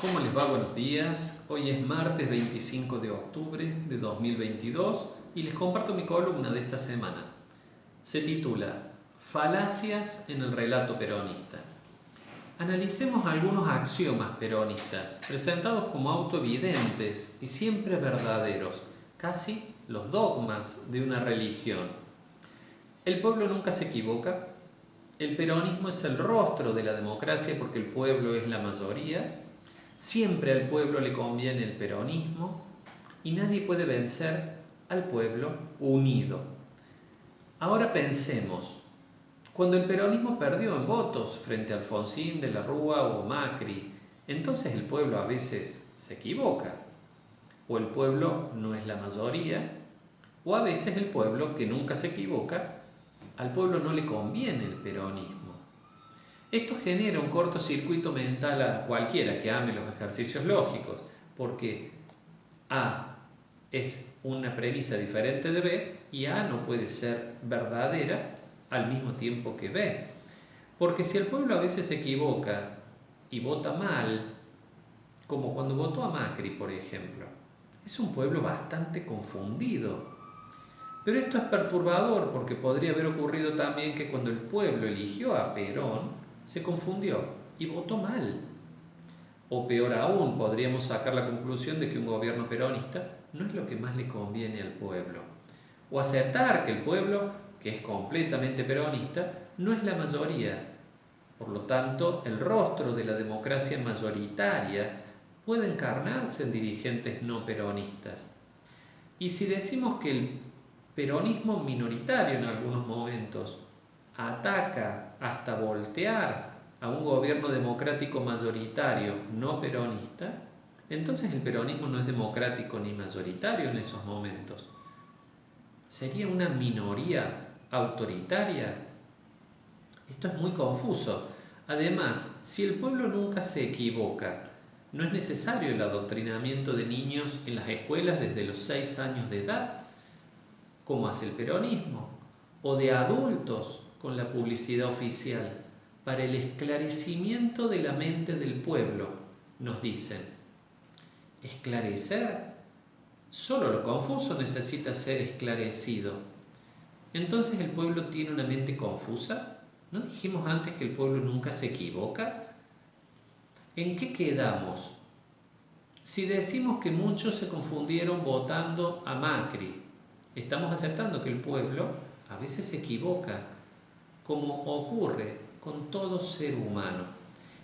¿Cómo les va? Buenos días. Hoy es martes 25 de octubre de 2022 y les comparto mi columna de esta semana. Se titula Falacias en el relato peronista. Analicemos algunos axiomas peronistas presentados como autoevidentes y siempre verdaderos, casi los dogmas de una religión. El pueblo nunca se equivoca. El peronismo es el rostro de la democracia porque el pueblo es la mayoría. Siempre al pueblo le conviene el peronismo y nadie puede vencer al pueblo unido. Ahora pensemos, cuando el peronismo perdió en votos frente a Alfonsín de la Rúa o Macri, entonces el pueblo a veces se equivoca, o el pueblo no es la mayoría, o a veces el pueblo, que nunca se equivoca, al pueblo no le conviene el peronismo. Esto genera un cortocircuito mental a cualquiera que ame los ejercicios lógicos, porque A es una premisa diferente de B y A no puede ser verdadera al mismo tiempo que B. Porque si el pueblo a veces se equivoca y vota mal, como cuando votó a Macri, por ejemplo, es un pueblo bastante confundido. Pero esto es perturbador porque podría haber ocurrido también que cuando el pueblo eligió a Perón, se confundió y votó mal. O peor aún, podríamos sacar la conclusión de que un gobierno peronista no es lo que más le conviene al pueblo. O aceptar que el pueblo, que es completamente peronista, no es la mayoría. Por lo tanto, el rostro de la democracia mayoritaria puede encarnarse en dirigentes no peronistas. Y si decimos que el peronismo minoritario en algunos momentos ataca hasta voltear a un gobierno democrático mayoritario no peronista, entonces el peronismo no es democrático ni mayoritario en esos momentos. ¿Sería una minoría autoritaria? Esto es muy confuso. Además, si el pueblo nunca se equivoca, no es necesario el adoctrinamiento de niños en las escuelas desde los 6 años de edad, como hace el peronismo, o de adultos con la publicidad oficial, para el esclarecimiento de la mente del pueblo, nos dicen. ¿Esclarecer? Solo lo confuso necesita ser esclarecido. Entonces el pueblo tiene una mente confusa. ¿No dijimos antes que el pueblo nunca se equivoca? ¿En qué quedamos? Si decimos que muchos se confundieron votando a Macri, estamos aceptando que el pueblo a veces se equivoca, como ocurre con todo ser humano.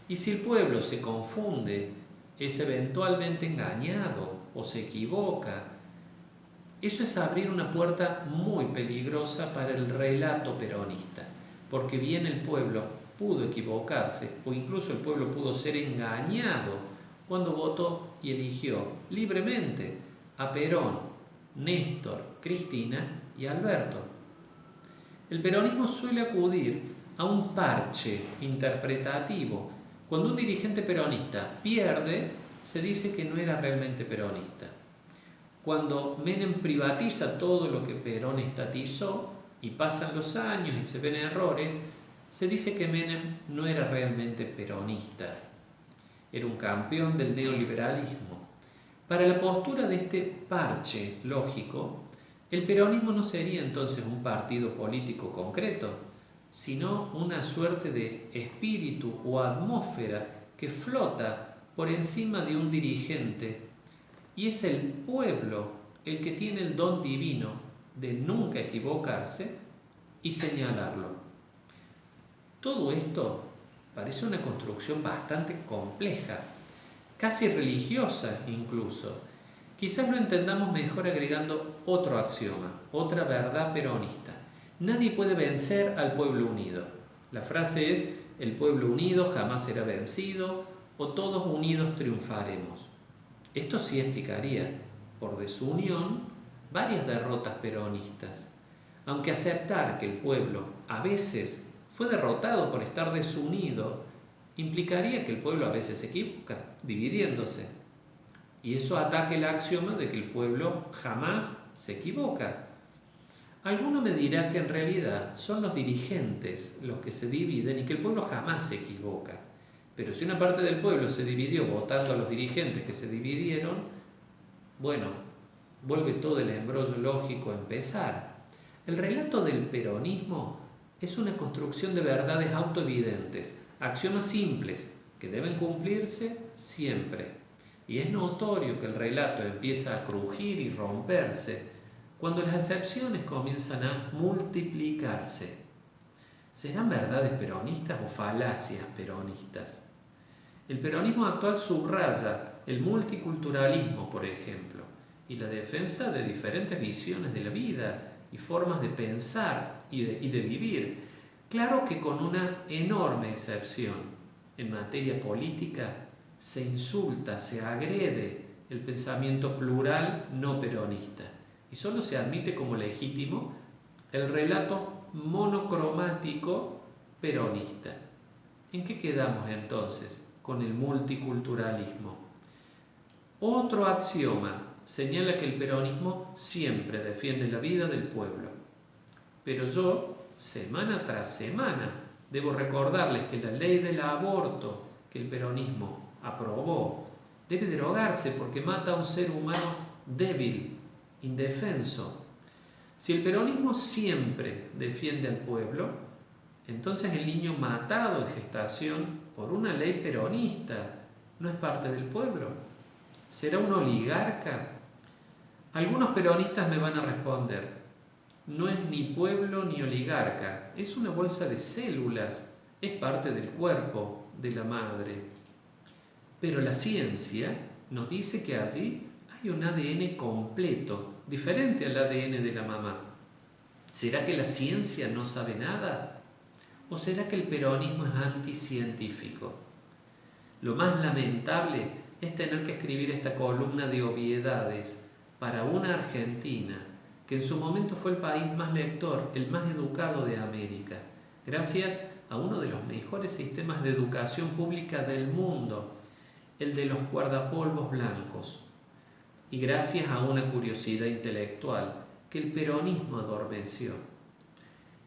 Y si el pueblo se confunde, es eventualmente engañado o se equivoca, eso es abrir una puerta muy peligrosa para el relato peronista, porque bien el pueblo pudo equivocarse o incluso el pueblo pudo ser engañado cuando votó y eligió libremente a Perón, Néstor, Cristina y Alberto. El peronismo suele acudir a un parche interpretativo. Cuando un dirigente peronista pierde, se dice que no era realmente peronista. Cuando Menem privatiza todo lo que Perón estatizó y pasan los años y se ven errores, se dice que Menem no era realmente peronista. Era un campeón del neoliberalismo. Para la postura de este parche lógico, el peronismo no sería entonces un partido político concreto, sino una suerte de espíritu o atmósfera que flota por encima de un dirigente, y es el pueblo el que tiene el don divino de nunca equivocarse y señalarlo. Todo esto parece una construcción bastante compleja, casi religiosa incluso. Quizás lo entendamos mejor agregando otro axioma, otra verdad peronista. Nadie puede vencer al pueblo unido. La frase es: el pueblo unido jamás será vencido, o todos unidos triunfaremos. Esto sí explicaría, por desunión, varias derrotas peronistas. Aunque aceptar que el pueblo a veces fue derrotado por estar desunido implicaría que el pueblo a veces se equivoca, dividiéndose. Y eso ataca el axioma de que el pueblo jamás se equivoca. Alguno me dirá que en realidad son los dirigentes los que se dividen y que el pueblo jamás se equivoca. Pero si una parte del pueblo se dividió votando a los dirigentes que se dividieron, bueno, vuelve todo el embrollo lógico a empezar. El relato del peronismo es una construcción de verdades autoevidentes, axiomas simples que deben cumplirse siempre. Y es notorio que el relato empieza a crujir y romperse cuando las excepciones comienzan a multiplicarse. ¿Serán verdades peronistas o falacias peronistas? El peronismo actual subraya el multiculturalismo, por ejemplo, y la defensa de diferentes visiones de la vida y formas de pensar y de vivir. Claro que con una enorme excepción. En materia política se insulta, se agrede el pensamiento plural no peronista y solo se admite como legítimo el relato monocromático peronista. ¿En qué quedamos entonces con el multiculturalismo? Otro axioma señala que el peronismo siempre defiende la vida del pueblo. Pero yo, semana tras semana, debo recordarles que la ley del aborto que el peronismo aprobó debe derogarse porque mata a un ser humano débil, indefenso. Si el peronismo siempre defiende al pueblo, entonces el niño matado en gestación por una ley peronista no es parte del pueblo. ¿Será un oligarca? Algunos peronistas me van a responder, no es ni pueblo ni oligarca, es una bolsa de células, es parte del cuerpo de la madre. Pero la ciencia nos dice que allí hay un ADN completo, diferente al ADN de la mamá. ¿Será que la ciencia no sabe nada? ¿O será que el peronismo es anticientífico? Lo más lamentable es tener que escribir esta columna de obviedades para una Argentina que en su momento fue el país más lector, el más educado de América, gracias a uno de los mejores sistemas de educación pública del mundo, el de los guardapolvos blancos, y gracias a una curiosidad intelectual que el peronismo adormeció.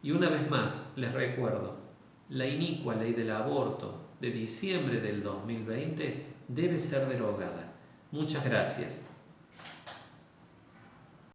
Y una vez más les recuerdo, la inicua ley del aborto de diciembre del 2020 debe ser derogada. Muchas gracias.